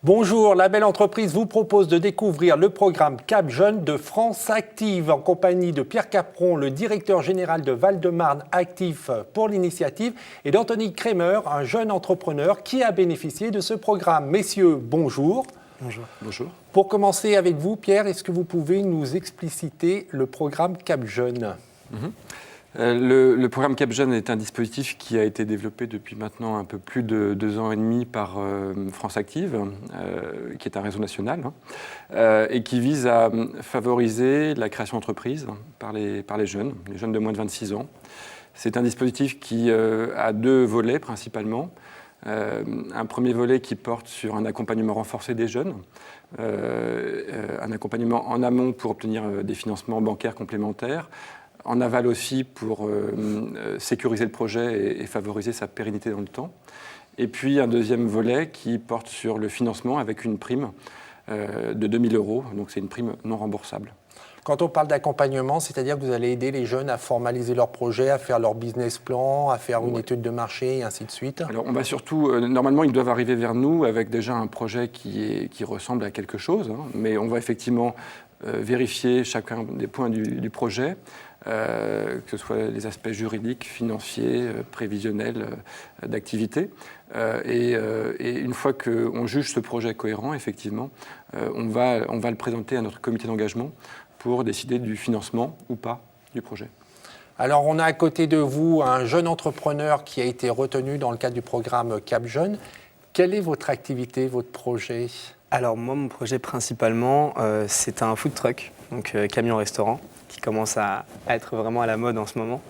Bonjour, la belle entreprise vous propose de découvrir le programme Cap Jeunes de France Active en compagnie de Pierre Capron, le directeur général de Val-de-Marne Actif pour l'initiative, et d'Anthony Kremer, un jeune entrepreneur qui a bénéficié de ce programme. Messieurs, bonjour. Bonjour. Bonjour. Pour commencer avec vous, Pierre, est-ce que vous pouvez nous expliciter le programme Cap Jeunes ? Le programme Cap Jeunes est un dispositif qui a été développé depuis maintenant un peu plus de 2 ans et demi par France Active, qui est un réseau national, et qui vise à favoriser la création d'entreprises par les jeunes de moins de 26 ans. C'est un dispositif qui a 2 volets principalement. Un premier volet qui porte sur un accompagnement renforcé des jeunes, un accompagnement en amont pour obtenir des financements bancaires complémentaires, en aval aussi pour sécuriser le projet et favoriser sa pérennité dans le temps. Et puis un deuxième volet qui porte sur le financement avec une prime de 2 000 €, donc c'est une prime non remboursable. Quand on parle d'accompagnement, c'est-à-dire que vous allez aider les jeunes à formaliser leur projet, à faire leur business plan, à faire une étude de marché et ainsi de suite. Alors on va surtout, normalement ils doivent arriver vers nous avec déjà un projet qui ressemble à quelque chose, mais on va effectivement vérifier chacun des points du projet, que ce soit les aspects juridiques, financiers, prévisionnels, d'activité. Et une fois qu'on juge ce projet cohérent, effectivement, on va le présenter à notre comité d'engagement pour décider du financement ou pas du projet. Alors, on a à côté de vous un jeune entrepreneur qui a été retenu dans le cadre du programme Cap Jeunes. Quelle est votre activité, votre projet ? Alors moi, mon projet principalement, c'est un food truck, donc camion-restaurant, qui commence à être vraiment à la mode en ce moment.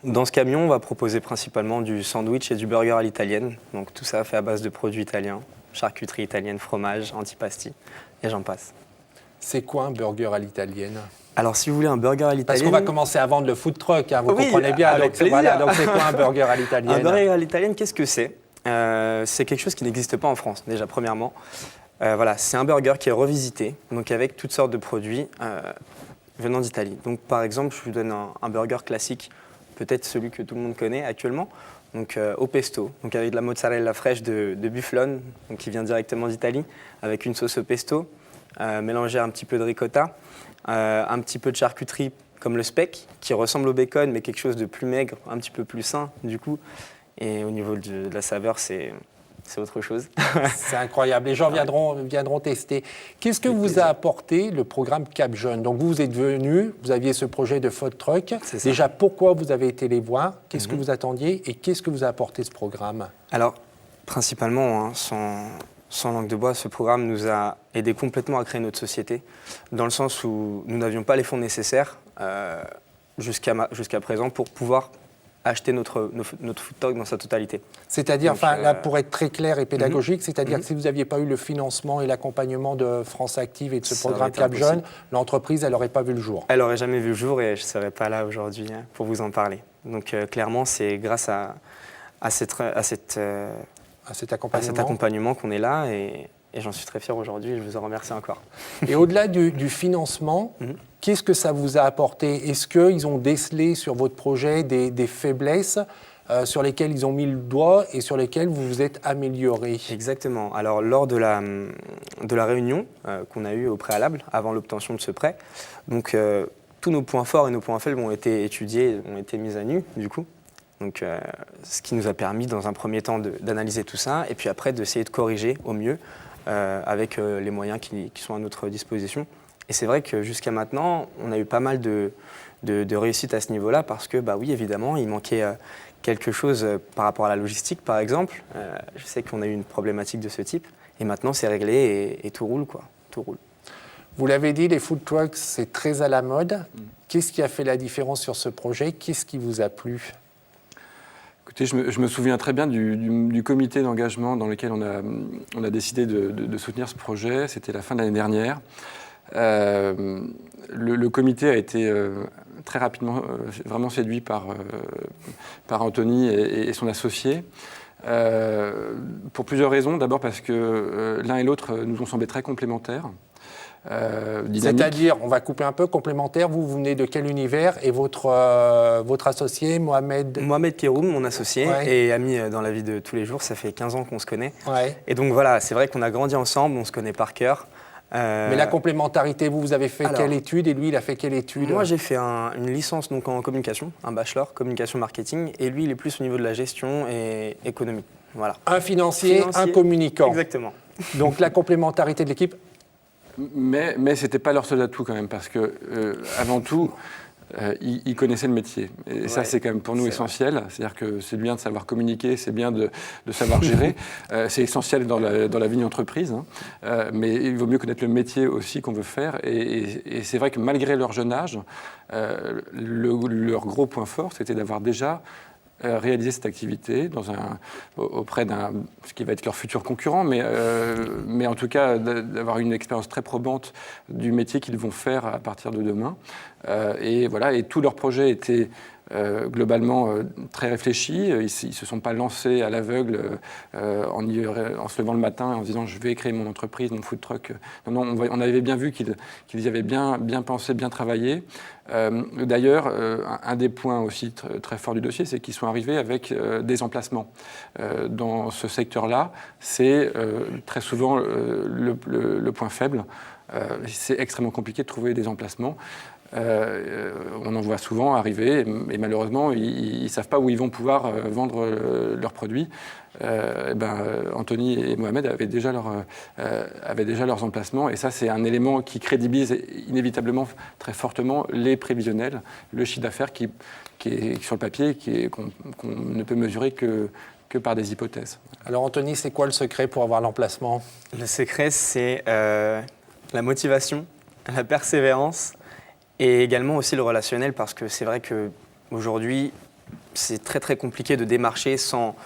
Dans ce camion, on va proposer principalement du sandwich et du burger à l'italienne. Donc tout ça fait à base de produits italiens, charcuterie italienne, fromage, antipasti, et j'en passe. C'est quoi un burger à l'italienne ? Alors si vous voulez un burger à l'italienne... Parce qu'on va commencer à vendre le food truck, vous Oui, comprenez bien. avec Donc, plaisir. voilà, donc c'est quoi un burger à l'italienne ? Un burger à l'italienne, qu'est-ce que c'est ? C'est quelque chose qui n'existe pas en France, déjà premièrement. Voilà, c'est un burger qui est revisité, donc avec toutes sortes de produits venant d'Italie. Donc par exemple, je vous donne un burger classique, peut-être celui que tout le monde connaît actuellement, donc au pesto, donc avec de la mozzarella fraîche de bufflone, donc qui vient directement d'Italie, avec une sauce au pesto, mélangée à un petit peu de ricotta, un petit peu de charcuterie comme le speck, qui ressemble au bacon, mais quelque chose de plus maigre, un petit peu plus sain du coup. Et au niveau de la saveur, c'est autre chose. C'est incroyable. Les gens viendront tester. Qu'est-ce que vous a apporté le programme Cap Jeunes ? Donc vous êtes venu, vous aviez ce projet de food truck. Déjà, pourquoi vous avez été les voir ? Qu'est-ce que vous attendiez et qu'est-ce que vous a apporté ce programme ? Alors, principalement, sans langue de bois, ce programme nous a aidé complètement à créer notre société, dans le sens où nous n'avions pas les fonds nécessaires jusqu'à présent pour pouvoir acheter notre food truck dans sa totalité. C'est-à-dire, là, pour être très clair et pédagogique, c'est-à-dire que si vous n'aviez pas eu le financement et l'accompagnement de France Active et de ce programme Cap Jeunes, l'entreprise, elle n'aurait pas vu le jour. Elle n'aurait jamais vu le jour et je ne serais pas là aujourd'hui pour vous en parler. Donc clairement, c'est grâce à cet accompagnement qu'on est là et j'en suis très fier aujourd'hui et je vous en remercie encore. Et au-delà du financement, qu'est-ce que ça vous a apporté ? Est-ce qu'ils ont décelé sur votre projet des faiblesses sur lesquelles ils ont mis le doigt et sur lesquelles vous vous êtes amélioré ? Exactement. Alors, lors de la réunion qu'on a eue au préalable, avant l'obtention de ce prêt, donc tous nos points forts et nos points faibles ont été étudiés, ont été mis à nu, du coup. Donc, ce qui nous a permis, dans un premier temps, d'analyser tout ça et puis après d'essayer de corriger au mieux avec les moyens qui sont à notre disposition. Et c'est vrai que jusqu'à maintenant, on a eu pas mal de réussite à ce niveau-là parce que, oui, évidemment, il manquait quelque chose par rapport à la logistique, par exemple. Je sais qu'on a eu une problématique de ce type. Et maintenant, c'est réglé et tout roule, quoi. Tout roule. Vous l'avez dit, les food trucks, c'est très à la mode. Qu'est-ce qui a fait la différence sur ce projet ? Qu'est-ce qui vous a plu ? Écoutez, je me souviens très bien du comité d'engagement dans lequel on a décidé de soutenir ce projet. C'était la fin de l'année dernière. Le comité a été très rapidement vraiment séduit par Anthony et son associé. Pour plusieurs raisons. D'abord parce que l'un et l'autre nous ont semblé très complémentaires. dynamique. C'est-à-dire, on va couper un peu, complémentaire, vous venez de quel univers et votre associé, Mohamed Mohamed Keroum, mon associé, Ouais. et ami dans la vie de tous les jours, ça fait 15 ans qu'on se connaît. Ouais. Et donc voilà, c'est vrai qu'on a grandi ensemble, on se connaît par cœur. Mais la complémentarité, vous avez fait alors, quelle étude et lui, il a fait quelle étude? Moi, j'ai fait une licence donc, en communication, un bachelor, communication marketing, et lui, il est plus au niveau de la gestion et économie. Voilà. Un financier, un communicant. Exactement. Donc la complémentarité de l'équipe. Mais ce n'était pas leur seul atout quand même, parce que avant tout, ils connaissaient le métier. Et ça, Ouais, c'est quand même pour nous c'est essentiel. C'est-à-dire que c'est bien de savoir communiquer, c'est bien de savoir gérer. C'est essentiel dans la vie d'une entreprise. Hein. Mais il vaut mieux connaître le métier aussi qu'on veut faire. Et c'est vrai que malgré leur jeune âge, leur gros point fort, c'était d'avoir déjà réaliser cette activité auprès ce qui va être leur futur concurrent, mais en tout cas d'avoir une expérience très probante du métier qu'ils vont faire à partir de demain. Et voilà, et tous leurs projets étaient globalement très réfléchis. Ils ne se sont pas lancés à l'aveugle en se levant le matin et en se disant je vais créer mon entreprise, mon food truck. Non, on avait bien vu qu'ils y avaient bien pensé, bien travaillé. D'ailleurs, un des points aussi très forts du dossier, c'est qu'ils sont arrivés avec des emplacements. Dans ce secteur-là, c'est très souvent le point faible. C'est extrêmement compliqué de trouver des emplacements. On en voit souvent arriver et malheureusement ils ne savent pas où ils vont pouvoir vendre leurs produits. Anthony et Mohamed avaient déjà leurs emplacements et ça c'est un élément qui crédibilise inévitablement très fortement les prévisionnels, le chiffre d'affaires qui est sur le papier qu'on ne peut mesurer que par des hypothèses. Alors Anthony, c'est quoi le secret pour avoir l'emplacement? Le secret, c'est la motivation, la persévérance et également aussi le relationnel parce que c'est vrai qu'aujourd'hui, c'est très très compliqué de démarcher sans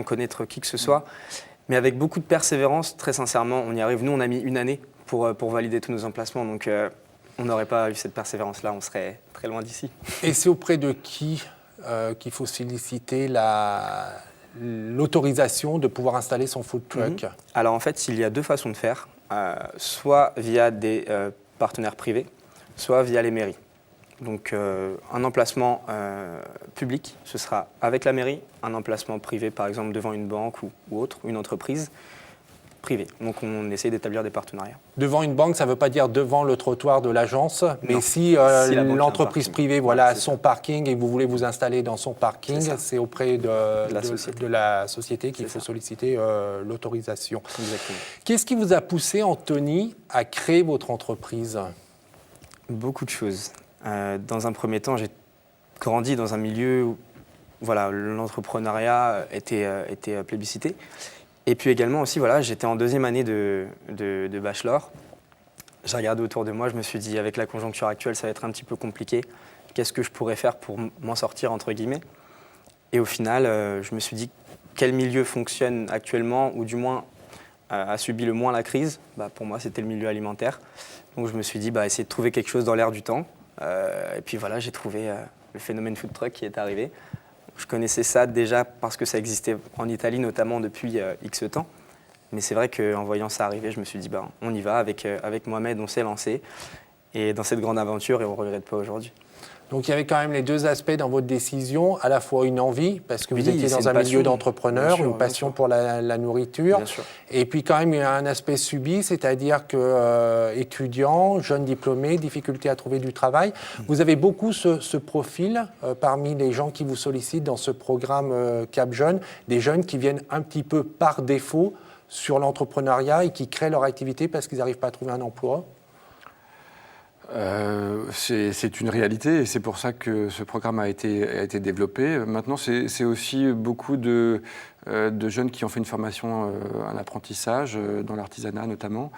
connaître qui que ce soit. Mais avec beaucoup de persévérance, très sincèrement, on y arrive. Nous, on a mis une année pour valider tous nos emplacements. Donc, on n'aurait pas eu cette persévérance-là, on serait très loin d'ici. Et c'est auprès de qui qu'il faut solliciter l'autorisation de pouvoir installer son food truck? Alors, en fait, il y a deux façons de faire. Soit via des partenaires privés, soit via les mairies. Donc un emplacement public, ce sera avec la mairie, un emplacement privé par exemple devant une banque ou autre, une entreprise privée. Donc on essaie d'établir des partenariats. Devant une banque, ça ne veut pas dire devant le trottoir de l'agence, mais Non. si la banque l'entreprise a un parking. privée voilà, Ouais, a son parking et que vous voulez vous installer dans son parking, C'est ça. c'est auprès de la société qu'il C'est faut ça. solliciter l'autorisation. Exactement. Qu'est-ce qui vous a poussé, Anthony, à créer votre entreprise? Beaucoup de choses. Dans un premier temps, j'ai grandi dans un milieu où voilà, l'entrepreneuriat était plébiscité. Et puis également aussi, voilà, j'étais en deuxième année de bachelor. J'ai regardé autour de moi, je me suis dit, avec la conjoncture actuelle, ça va être un petit peu compliqué. Qu'est-ce que je pourrais faire pour m'en sortir, entre guillemets? Et au final, je me suis dit, quel milieu fonctionne actuellement, ou du moins a subi le moins la crise? Pour moi, c'était le milieu alimentaire. Donc je me suis dit, essayer de trouver quelque chose dans l'air du temps. Et puis voilà, j'ai trouvé le phénomène food truck qui est arrivé. Je connaissais ça déjà parce que ça existait en Italie, notamment depuis X temps. Mais c'est vrai qu'en voyant ça arriver, je me suis dit, on y va. Avec Mohamed, on s'est lancé. Et dans cette grande aventure, et on ne regrette pas aujourd'hui. Donc il y avait quand même les deux aspects dans votre décision, à la fois une envie, parce que vous Oui, étiez c'est dans une un milieu passion. d'entrepreneur, Bien sûr, une passion bien sûr. pour la nourriture, Bien sûr. et puis quand même il y a un aspect subi, c'est-à-dire que étudiants, jeunes diplômés, difficulté à trouver du travail. Vous avez beaucoup ce profil parmi les gens qui vous sollicitent dans ce programme Cap Jeunes, des jeunes qui viennent un petit peu par défaut sur l'entrepreneuriat et qui créent leur activité parce qu'ils n'arrivent pas à trouver un emploi. C'est une réalité et c'est pour ça que ce programme a été développé. Maintenant, c'est aussi beaucoup de jeunes qui ont fait une formation, un apprentissage dans l'artisanat notamment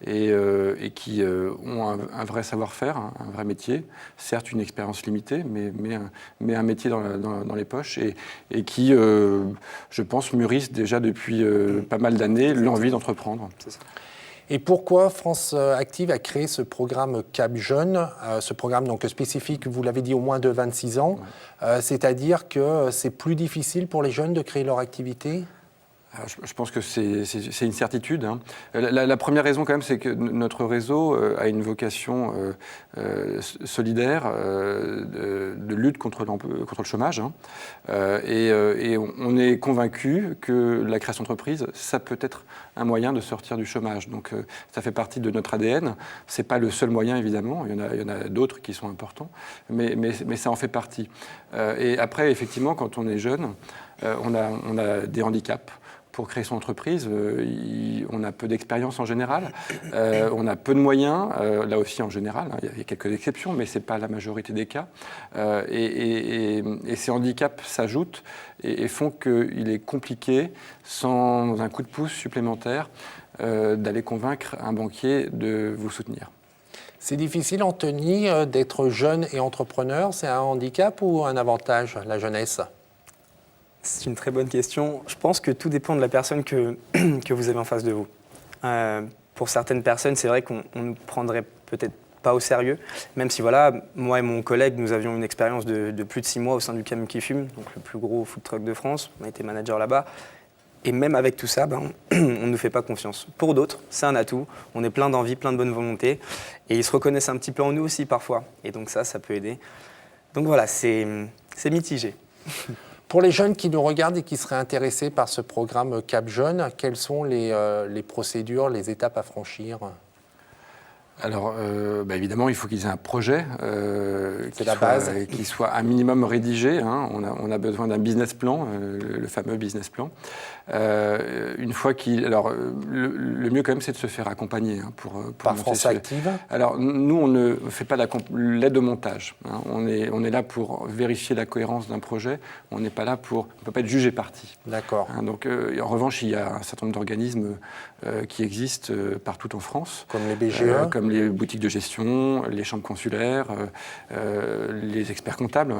et qui ont un vrai savoir-faire, un vrai métier. Certes, une expérience limitée, mais un métier dans les poches et qui, je pense, mûrissent déjà depuis pas mal d'années l'envie d'entreprendre. C'est ça. Et pourquoi France Active a créé ce programme Cap Jeunes, ce programme donc spécifique, vous l'avez dit, au moins de 26 ans, c'est-à-dire que c'est plus difficile pour les jeunes de créer leur activité? Alors, je pense que c'est une certitude, hein. La première raison, quand même, c'est que notre réseau a une vocation solidaire de lutte contre le chômage, hein. Et on est convaincu que la création d'entreprise, ça peut être un moyen de sortir du chômage. Donc, ça fait partie de notre ADN. Ce n'est pas le seul moyen, évidemment. Il y en a d'autres qui sont importants, mais ça en fait partie. Et après, effectivement, quand on est jeune, on a des handicaps. Pour créer son entreprise, on a peu d'expérience en général, on a peu de moyens, là aussi en général, hein, il y a quelques exceptions, mais ce n'est pas la majorité des cas. Et ces handicaps s'ajoutent et font qu'il est compliqué, sans un coup de pouce supplémentaire, d'aller convaincre un banquier de vous soutenir. C'est difficile, Anthony, d'être jeune et entrepreneur. C'est un handicap ou un avantage, la jeunesse ? C'est une très bonne question. Je pense que tout dépend de la personne que vous avez en face de vous. Pour certaines personnes, c'est vrai qu'on ne nous prendrait peut-être pas au sérieux, même si voilà, moi et mon collègue, nous avions une expérience de plus de 6 mois au sein du Camion qui fume, donc le plus gros food truck de France. On a été manager là-bas. Et même avec tout ça, on ne nous fait pas confiance. Pour d'autres, c'est un atout. On est plein d'envie, plein de bonne volonté. Et ils se reconnaissent un petit peu en nous aussi parfois. Et donc ça peut aider. Donc voilà, c'est mitigé. Pour les jeunes qui nous regardent et qui seraient intéressés par ce programme Cap Jeunes, quelles sont les procédures, les étapes à franchir ? Alors, évidemment, il faut qu'ils aient un projet qui soit un minimum rédigé, hein. On a besoin d'un business plan, le fameux business plan. Une fois le mieux quand même, c'est de se faire accompagner, hein, pour par France Active. Alors, nous, on ne fait pas l'aide au montage, hein. On est là pour vérifier la cohérence d'un projet. On n'est pas là on ne peut pas être jugé parti. D'accord. Hein, donc, en revanche, il y a un certain nombre d'organismes qui existent partout en France. Comme les BGE. Comme les boutiques de gestion, les chambres consulaires, les experts comptables.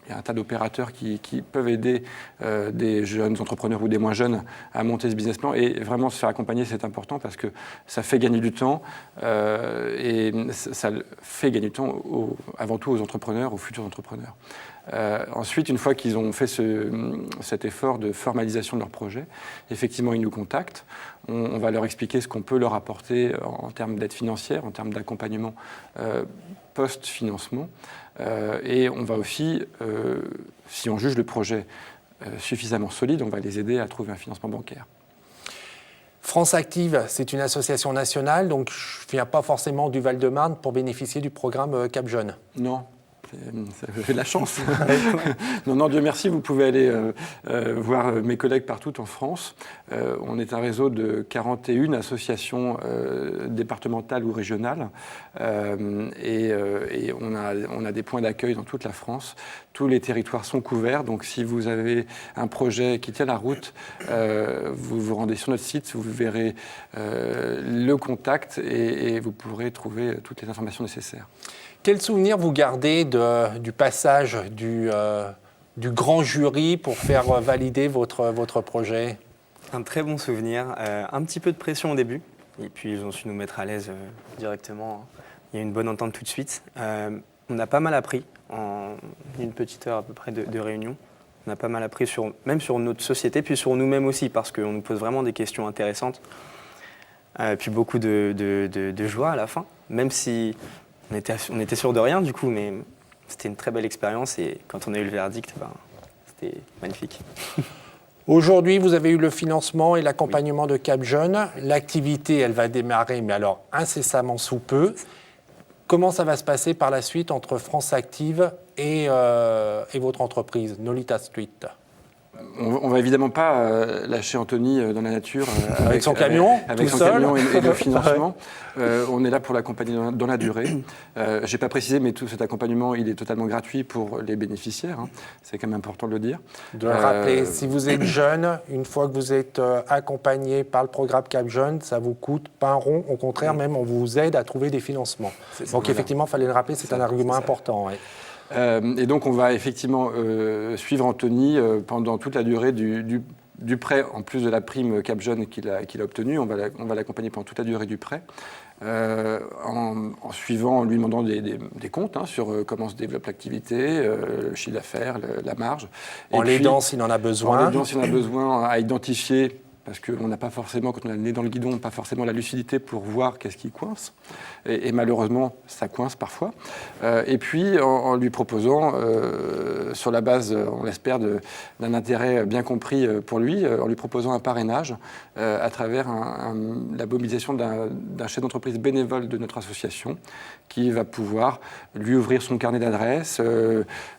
Il y a un tas d'opérateurs qui peuvent aider des jeunes entrepreneurs ou des moins jeunes à monter ce business plan. Et vraiment, se faire accompagner, c'est important parce que ça fait gagner du temps et ça fait gagner du temps avant tout aux entrepreneurs, aux futurs entrepreneurs. Ensuite, une fois qu'ils ont fait cet effort de formalisation de leur projet, effectivement, ils nous contactent. On va leur expliquer ce qu'on peut leur apporter en termes d'aide financière, en termes d'accompagnement post-financement. Et on va aussi, si on juge le projet suffisamment solide, on va les aider à trouver un financement bancaire. France Active, c'est une association nationale, donc je ne viens pas forcément du Val-de-Marne pour bénéficier du programme Cap Jeunes. Non. J'ai de la chance. Non, Dieu merci, vous pouvez aller voir mes collègues partout en France. On est un réseau de 41 associations départementales ou régionales et on a des points d'accueil dans toute la France. Tous les territoires sont couverts, donc si vous avez un projet qui tient la route, vous vous rendez sur notre site, vous verrez le contact et vous pourrez trouver toutes les informations nécessaires. Quel souvenir vous gardez du passage du grand jury pour faire valider votre projet ? Un très bon souvenir, un petit peu de pression au début, et puis ils ont su nous mettre à l'aise directement. Il y a eu une bonne entente tout de suite. On a pas mal appris en une petite heure à peu près de réunion. On a pas mal appris même sur notre société, puis sur nous-mêmes aussi, parce qu'on nous pose vraiment des questions intéressantes. Puis beaucoup de joie à la fin, même si on était sûr de rien du coup, mais c'était une très belle expérience et quand on a eu le verdict, c'était magnifique. Aujourd'hui, vous avez eu le financement et l'accompagnement de Cap Jeunes. L'activité, elle va démarrer, mais alors incessamment sous peu. Comment ça va se passer par la suite entre France Active et votre entreprise, Nolita Street ? On ne va évidemment pas lâcher Anthony dans la nature avec son camion, avec tout son seul. camion et le financement. On est là pour l'accompagner dans la durée. Je n'ai pas précisé, mais tout cet accompagnement, il est totalement gratuit pour les bénéficiaires, hein. C'est quand même important de le dire. De le rappeler, si vous êtes jeune, une fois que vous êtes accompagné par le programme Cap Jeunes, ça ne vous coûte pas un rond. Au contraire, même, on vous aide à trouver des financements. Donc effectivement, il fallait le rappeler, c'est un argument important. Ouais. Et donc, on va effectivement suivre Anthony pendant toute la durée du prêt, en plus de la prime Cap Jeune qu'il a obtenue, on va l'accompagner pendant toute la durée du prêt. En suivant, en lui demandant des comptes sur comment se développe l'activité, le chiffre d'affaires, la marge. En l'aidant s'il en a besoin. En l'aidant s'il en a besoin, à identifier, parce qu'on n'a pas forcément, quand on a le nez dans le guidon, pas forcément la lucidité pour voir qu'est-ce qui coince. Et malheureusement, ça coince parfois. Et puis, en lui proposant, sur la base, on l'espère, d'un intérêt bien compris pour lui, en lui proposant un parrainage à travers la mobilisation d'un chef d'entreprise bénévole de notre association qui va pouvoir lui ouvrir son carnet d'adresses,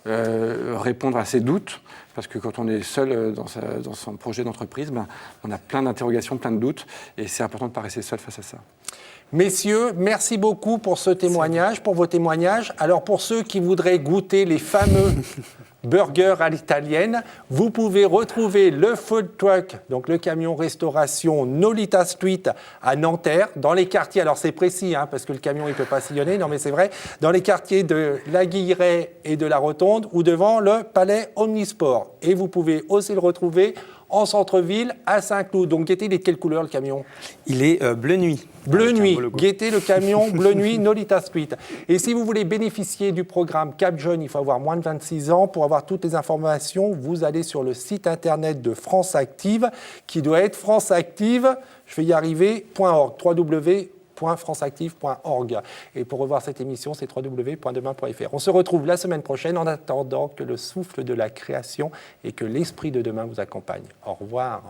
répondre à ses doutes, parce que quand on est seul dans son projet d'entreprise, on a plein d'interrogations, plein de doutes, et c'est important de ne pas rester seul face à ça. Messieurs, merci beaucoup pour ce témoignage, pour vos témoignages. Alors pour ceux qui voudraient goûter les fameux burgers à l'italienne, vous pouvez retrouver le food truck, donc le camion restauration Nolita Street à Nanterre, dans les quartiers, alors c'est précis, parce que le camion il ne peut pas sillonner, non mais c'est vrai, dans les quartiers de la Guilleraie et de la Rotonde ou devant le Palais Omnisport. Et vous pouvez aussi le retrouver en centre-ville, à Saint-Cloud. Donc, Gaieté, il est de quelle couleur, le camion ? Il est bleu nuit. Bleu nuit. Gaieté, le camion bleu nuit, Nolita Street. Et si vous voulez bénéficier du programme Cap Jeune, il faut avoir moins de 26 ans. Pour avoir toutes les informations, vous allez sur le site internet de France Active, qui doit être franceactive, je vais y arriver, .org, www.franceactive.org. Et pour revoir cette émission, c'est www.demain.fr. On se retrouve la semaine prochaine en attendant que le souffle de la création et que l'esprit de demain vous accompagne. Au revoir.